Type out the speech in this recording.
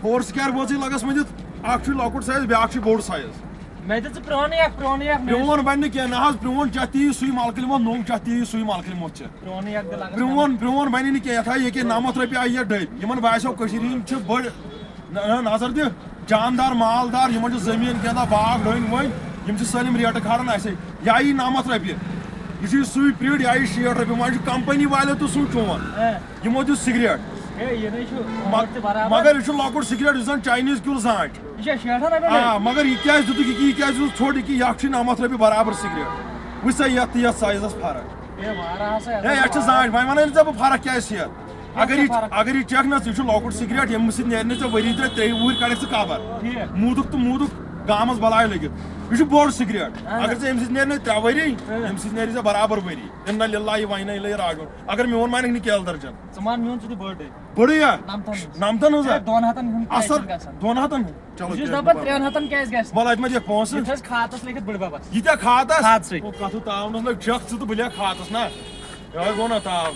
4 square بٲژٕے lags مٔنٛدِتھ اکھ چھُ لۄکُٹ سایز بیٛاکھ چھُ بوٚڑ سایز پرٛون بنہِ نہٕ کینٛہہ نہ حظ پرٛون چتھ تہِ سُے ملکہٕ نِمو نوٚو چتھ تہِ سُے ملکہٕ نِمو ژےٚ پرٛون بنہِ نہٕ کینٛہہ یتھ آیہِ ییٚکیٛاہ 900 رۄپیہِ آیہِ یتھ ڈٔبۍ یِمن باسیو کٔشیٖرِ ہِنٛدۍ چھِ بٔڑ نظر دِ جاندار مالدار یِمن چھُ زٔمیٖن کینٛہہ باغ ڈوٚنۍ وۄنۍ یِم چھِ سٲلِم ریٹہٕ کھالان اَسے یہِ آیی 900 رۄپیہِ یہِ چھُ سُے پِرٛڈ یہِ آیی 60 رۄپیہِ وۄنۍ چھُ کمپنی والیو تہِ سُے چون یِمو دیُت سِگریٹ مگر یہِ چھُ لۄکُٹ سِگریٹ یُس زن چاینیٖز کیُل زانٛٹھ مگر یہِ کیٛازِ دِتُکھ یہِ کیٛازِ دِتُکھ ژھوٚٹ یہِ یتھ چھُ 900 رۄپیہِ برابر سِگریٹ وٕچھ سا یتھ تہٕ یتھ سایزس فرق یتھ چھِ زانٛٹھ وۄنۍ ونے نہٕ ژےٚ بہٕ فرق کیٛازِ چھِ یتھ اگر یہِ چکھ نا ژٕ یہِ چھُ لۄکُٹ سِگریٹ ییٚمہِ سۭتۍ نیرِ نہٕ ژےٚ ؤری 3 وُہٕرۍ کڑکھ ژٕ کبر موٗدُک تہٕ موٗدُک گامس بلاے لٔگِتھ یہِ چھُ بوٚڑ سِگریٹ اگر ژےٚ اَمہِ سۭتۍ نیرِ نہٕ 3 ؤری اَمہِ سۭتۍ نیرِ ژےٚ برابر ؤری اِنّا لِلّٰہِ وَ اِنّا اِلَیْهِ راجعوٗن اگر میون مانکھ نہٕ کیلہٕ درجن بٔڑٕے یا 9 حظ اثر 2 ہتن چلو وَلہٕ اَتہِ ما دِکھ پونٛسہٕ ییٖتیاہ کھاتس کتھٕ تاونس لٔگۍ چکھ ژٕ تہٕ بہٕ لیکھٕ کھاتس نا یہوے گوٚو نا تاو